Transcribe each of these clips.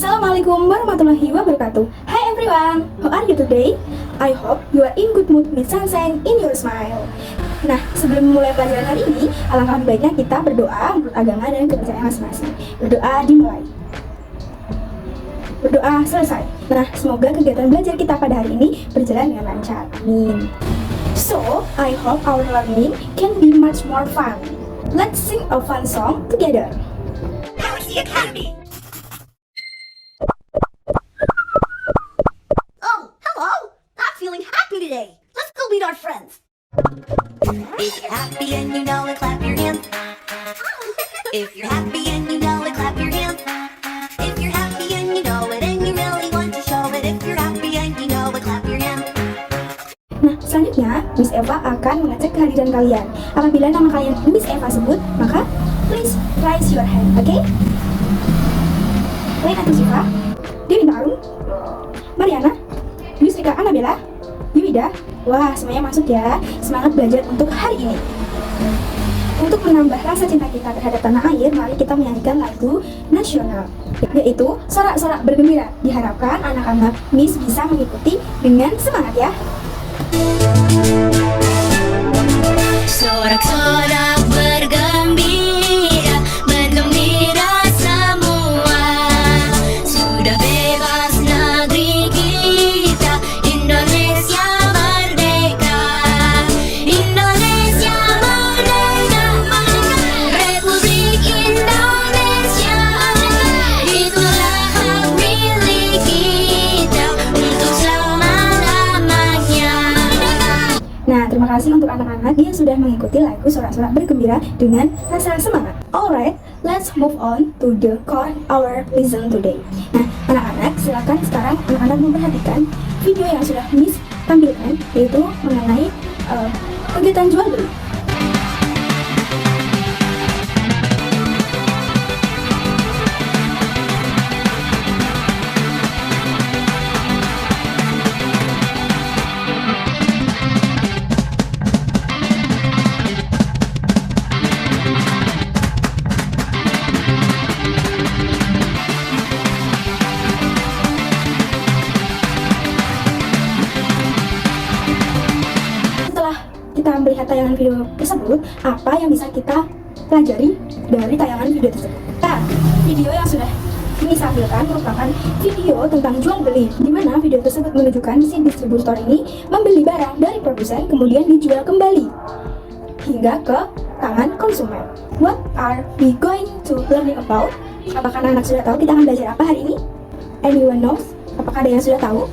Assalamualaikum warahmatullahi wabarakatuh. Hi everyone, how are you today? I hope you are in good mood with sunshine in your smile. Nah, sebelum memulai pelajaran hari ini, alangkah baiknya kita berdoa menurut agama dan kepercayaan masing-masing. Berdoa dimulai. Berdoa selesai. Nah, semoga kegiatan belajar kita pada hari ini berjalan dengan lancar. Amin. So, I hope our learning can be much more fun. Let's sing a fun song together. Galaxy Academy. Feeling happy today. Let's go meet our friends. If you're happy and you know it, clap your hands. If you're happy and you know it, clap your hands. If you're happy and you know it and you really want to show it. If you're happy and you know it, clap your hands. Nah, selanjutnya Miss Eva akan mengecek kehadiran kalian. Apabila nama kalian Miss Eva sebut, maka please raise your hand, okay? Lain atau Siva, Dewi Tarun, Mariana, Yusrika Anabella, Yuida. Wah, semuanya masuk ya. Semangat belajar untuk hari ini. Untuk menambah rasa cinta kita terhadap tanah air, mari kita menyanyikan lagu nasional, yaitu Sorak-Sorak Bergembira. Diharapkan anak-anak Miss bisa mengikuti dengan semangat ya. Sorak-sorak bergembira, bergembira semua. Sudah bebas negeri kita, Indonesia merdeka. Indonesia merdeka, Republik Indonesia. Itulah hak milik kita untuk selama-lamanya. Nah, terima kasih untuk anak-anak yang sudah mengikuti lagu Sorak-Sorak Bergembira dengan rasa semangat. Alright, let's move on to the core our lesson today. Nah, anak-anak, silakan sekarang anak-anak memperhatikan video yang sudah Miss tampilkan, yaitu mengenai kegiatan jual beli. Kita melihat tayangan video tersebut, apa yang bisa kita pelajari dari tayangan video tersebut? Nah, video yang sudah ini tampilkan merupakan video tentang jual beli, di mana video tersebut menunjukkan si distributor ini membeli barang dari produsen kemudian dijual kembali hingga ke tangan konsumen. What are we going to learning about? Apakah anak-anak sudah tahu kita akan belajar apa hari ini? Anyone knows? Apakah ada yang sudah tahu?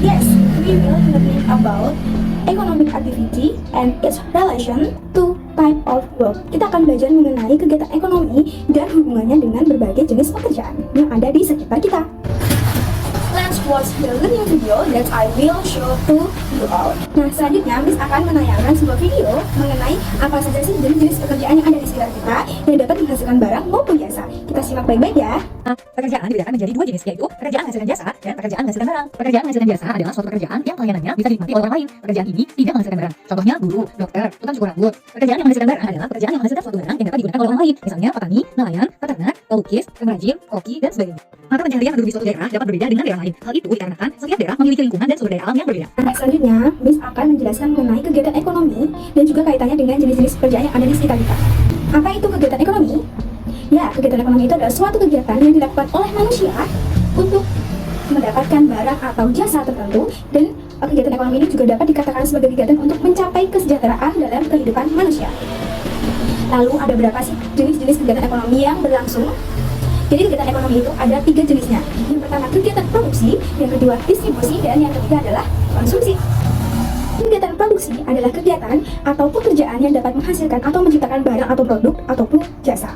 Yes, we will learning about economic activity and its relation to type of work. Kita akan belajar mengenai kegiatan ekonomi dan hubungannya dengan berbagai jenis pekerjaan yang ada di sekitar kita. Let's watch the learning video that I will show to you all. Nah, selanjutnya Miss akan menayangkan sebuah video mengenai apa saja sih jenis-jenis pekerjaan yang ada di sekitar kita yang dapat menghasilkan barang maupun jasa. Kita simak baik-baik ya. Pekerjaan dibedakan menjadi dua jenis, yaitu pekerjaan menghasilkan jasa dan pekerjaan menghasilkan barang. Pekerjaan menghasilkan jasa adalah suatu pekerjaan yang pelayanannya bisa dinikmati oleh orang lain. Pekerjaan ini tidak menghasilkan barang. Contohnya guru, dokter, tukang cukur rambut. Pekerjaan yang menghasilkan barang adalah pekerjaan yang menghasilkan suatu barang yang dapat digunakan oleh orang lain, misalnya petani, nelayan, peternak, pelukis, pengrajin, koki, dan sebagainya. Maka pencaharian penduduk di suatu daerah dapat berbeda dengan daerah lain. Hal itu dikarenakan setiap daerah memiliki lingkungan dan sumber daya alam yang berbeda. Nah, selanjutnya Miss akan menjelaskan mengenai kegiatan ekonomi dan juga kaitannya dengan jenis-jenis pekerjaan yang ada di sekitar kita. Apa itu kegiatan ekonomi? Ya, kegiatan ekonomi itu adalah suatu kegiatan yang dilakukan oleh manusia untuk mendapatkan barang atau jasa tertentu, dan kegiatan ekonomi ini juga dapat dikatakan sebagai kegiatan untuk mencapai kesejahteraan dalam kehidupan manusia. Lalu ada berapa sih jenis-jenis kegiatan ekonomi yang berlangsung? Jadi kegiatan ekonomi itu ada 3 jenisnya. Yang pertama kegiatan produksi, yang kedua distribusi, dan yang ketiga adalah konsumsi. Kegiatan produksi adalah kegiatan atau pekerjaan yang dapat menghasilkan atau menciptakan barang atau produk ataupun jasa.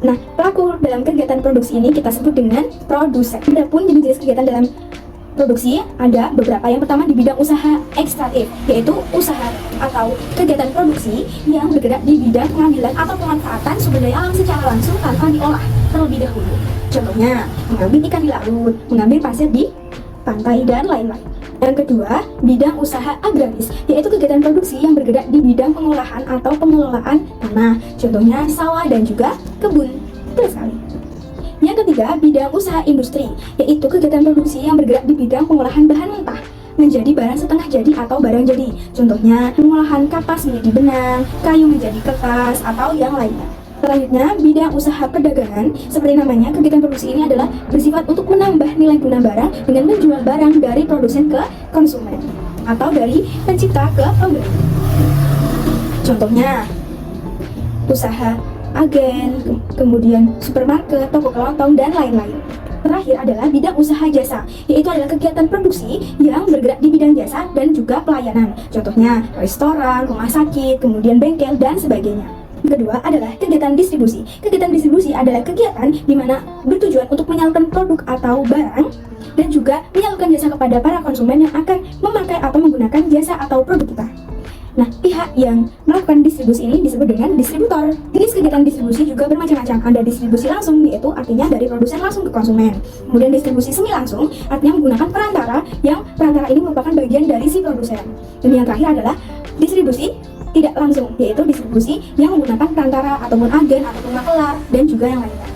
Nah, pelaku dalam kegiatan produksi ini kita sebut dengan produsen. Adapun jenis-jenis kegiatan dalam produksi ada beberapa. Yang pertama di bidang usaha ekstraktif, yaitu usaha atau kegiatan produksi yang bergerak di bidang pengambilan atau pemanfaatan sumber daya alam secara langsung tanpa diolah terlebih dahulu. Contohnya, mengambil ikan di laut, mengambil pasir di pantai, dan lain-lain. Yang kedua, bidang usaha agraris, yaitu kegiatan produksi yang bergerak di bidang pengolahan atau pengelolaan tanah, contohnya sawah dan juga kebun. Betul sekali. Yang ketiga, bidang usaha industri, yaitu kegiatan produksi yang bergerak di bidang pengolahan bahan mentah menjadi barang setengah jadi atau barang jadi. Contohnya, pengolahan kapas menjadi benang, kayu menjadi kertas, atau yang lainnya. Selanjutnya, bidang usaha perdagangan, seperti namanya, kegiatan produksi ini adalah bersifat untuk menambah nilai guna barang dengan menjual barang dari produsen ke konsumen atau dari pencipta ke pembeli. Contohnya, usaha agen, kemudian supermarket, toko kelontong, dan lain-lain. Terakhir adalah bidang usaha jasa, yaitu adalah kegiatan produksi yang bergerak di bidang jasa dan juga pelayanan. Contohnya, restoran, rumah sakit, kemudian bengkel, dan sebagainya. Kedua adalah kegiatan distribusi. Kegiatan distribusi adalah kegiatan di mana bertujuan untuk menyalurkan produk atau barang dan juga menyalurkan jasa kepada para konsumen yang akan memakai atau menggunakan jasa atau produk kita. Nah, pihak yang melakukan distribusi ini disebut dengan distributor. Jenis kegiatan distribusi juga bermacam-macam. Ada distribusi langsung, yaitu artinya dari produsen langsung ke konsumen. Kemudian distribusi semi langsung, artinya menggunakan perantara, yang perantara ini merupakan bagian dari si produsen. Dan yang terakhir adalah distribusi tidak langsung, yaitu distribusi yang menggunakan perantara ataupun agen ataupun makelar dan juga yang lainnya.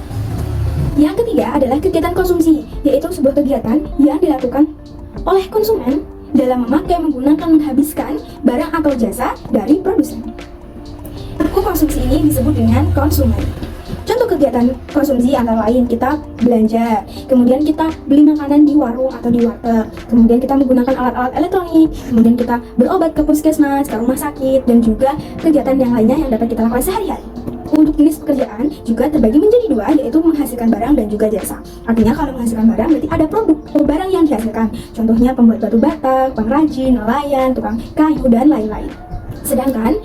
Yang ketiga adalah kegiatan konsumsi, yaitu sebuah kegiatan yang dilakukan oleh konsumen dalam memakai, menggunakan, menghabiskan barang atau jasa dari produsen. Pelaku konsumsi ini disebut dengan konsumen. Contoh kegiatan konsumsi antara lain kita belanja, kemudian kita beli makanan di warung atau di warteg, kemudian kita menggunakan alat-alat elektronik, kemudian kita berobat ke puskesmas, ke rumah sakit, dan juga kegiatan yang lainnya yang dapat kita lakukan sehari-hari. Untuk jenis pekerjaan juga terbagi menjadi dua, yaitu menghasilkan barang dan juga jasa. Artinya kalau menghasilkan barang berarti ada produk atau barang yang dihasilkan. Contohnya pembuat batu bata, pengrajin, nelayan, tukang kayu, dan lain-lain. Sedangkan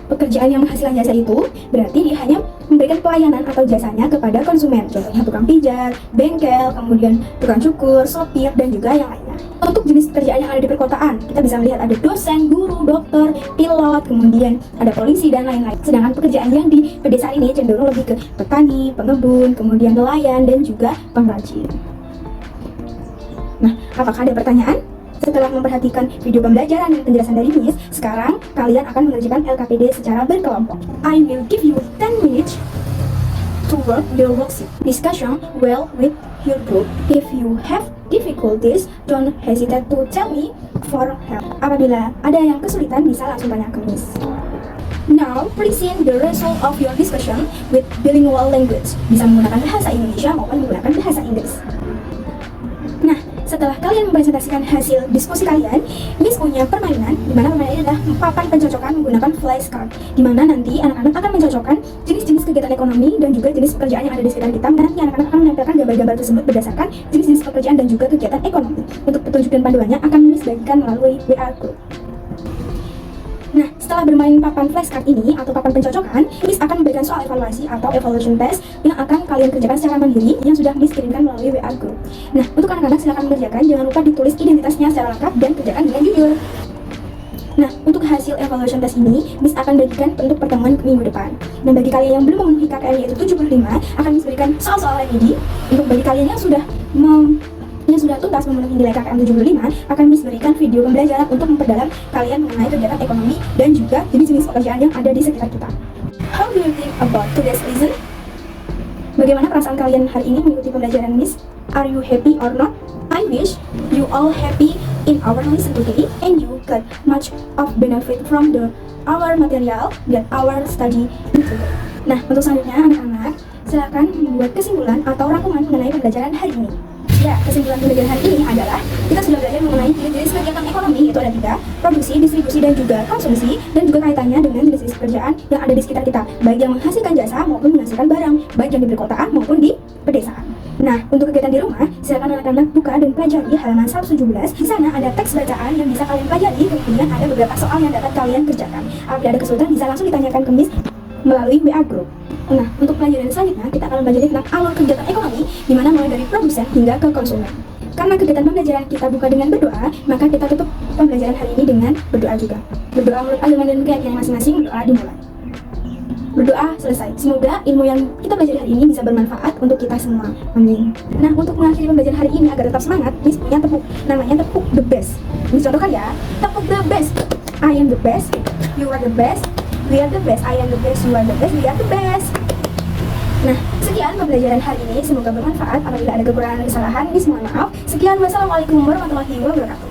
pekerjaan yang menghasilkan jasa itu berarti dia hanya memberikan pelayanan atau jasanya kepada konsumen. Contohnya tukang pijat, bengkel, kemudian tukang cukur, sopir, dan juga yang lainnya. Untuk jenis pekerjaan yang ada di perkotaan, kita bisa melihat ada dosen, guru, dokter, pilot, kemudian ada polisi, dan lain-lain. Sedangkan pekerjaan yang di pedesaan ini cenderung lebih ke petani, pengebun, kemudian nelayan, dan juga pengrajin. Nah, apakah ada pertanyaan? Setelah memperhatikan video pembelajaran dan penjelasan dari Miss, sekarang kalian akan mengerjakan LKPD secara berkelompok. I will give you 10 minutes to work the worksheet. Discussion well with your group. If you have difficulties, don't hesitate to tell me for help. Apabila ada yang kesulitan, bisa langsung tanya ke Miss. Now, present the result of your discussion with bilingual language. Bisa menggunakan bahasa Indonesia maupun menggunakan bahasa Inggris. Nah, setelah kalian mempresentasikan hasil diskusi kalian, Miss punya permainan, di mana permainan ini adalah papan pencocokan menggunakan flashcard, di mana nanti anak-anak akan mencocokkan jenis-jenis kegiatan ekonomi dan juga jenis pekerjaan yang ada di sekitar kita. Nanti anak-anak akan menempelkan gambar-gambar tersebut berdasarkan jenis-jenis pekerjaan dan juga kegiatan ekonomi. Untuk petunjuk dan panduannya akan Miss bagikan melalui WA group. Nah, setelah bermain papan flashcard ini atau papan pencocokan, Miss akan memberikan soal evaluasi atau evaluation test yang akan kalian kerjakan secara mandiri yang sudah Miss kirimkan melalui WA group. Nah, untuk anak-anak silakan mengerjakan, jangan lupa ditulis identitasnya secara lengkap dan kerjakan dengan jujur. Nah, untuk hasil evaluation test ini, Miss akan bagikan untuk pertemuan minggu depan. Dan bagi kalian yang belum memenuhi KKM yaitu 75, akan Miss berikan soal-soal remedi. Untuk bagi kalian yang sudah tuntas memenuhi nilai KKM 75, akan Miss berikan video pembelajaran untuk memperdalam kalian mengenai kegiatan ekonomi dan juga jenis-jenis pekerjaan yang ada di sekitar kita. How do you think about today's lesson? Bagaimana perasaan kalian hari ini mengikuti pembelajaran Miss? Are you happy or not? I wish you all happy in our lesson today and you got much of benefit from our material that our study today. Nah, untuk selanjutnya anak-anak, silakan membuat kesimpulan atau rangkuman mengenai pembelajaran hari ini. Ya, kesimpulan pembelajaran hari ini adalah kita sudah belajar mengenai jenis kegiatan ekonomi, yaitu ada 3, produksi, distribusi, dan juga konsumsi, dan juga kaitannya dengan jenis pekerjaan yang ada di sekitar kita, baik yang menghasilkan jasa maupun menghasilkan barang, baik yang di perkotaan maupun di pedesaan. Nah, untuk kegiatan di rumah, silakan anak-anak buka dan pelajari halaman 117. Di sana ada teks bacaan yang bisa kalian pelajari, kemudian ada beberapa soal yang dapat kalian kerjakan. Apabila ada kesulitan, bisa langsung ditanyakan ke Miss melalui WA group. Nah, untuk pelajaran selanjutnya, kita akan belajar tentang alur kegiatan ekonomi, di mana mulai dari produsen hingga ke konsumen. Karena kegiatan pembelajaran kita buka dengan berdoa, maka kita tutup pembelajaran hari ini dengan berdoa juga. Berdoa menurut agama dan keyakinan masing-masing, berdoa dimulai. Berdoa selesai. Semoga ilmu yang kita belajar hari ini bisa bermanfaat untuk kita semua. Amin. Nah, untuk mengakhiri pembelajaran hari ini agar tetap semangat, Miss punya tepuk. Namanya tepuk the best. Miss contohkan ya. Tepuk the best. I am the best. You are the best. We are the best. I am the best. You are the best. We are the best. Nah, Sekian pembelajaran hari ini, semoga bermanfaat. Apabila ada kekurangan dan kesalahan, mohon maaf. Sekian, wassalamualaikum warahmatullahi wabarakatuh.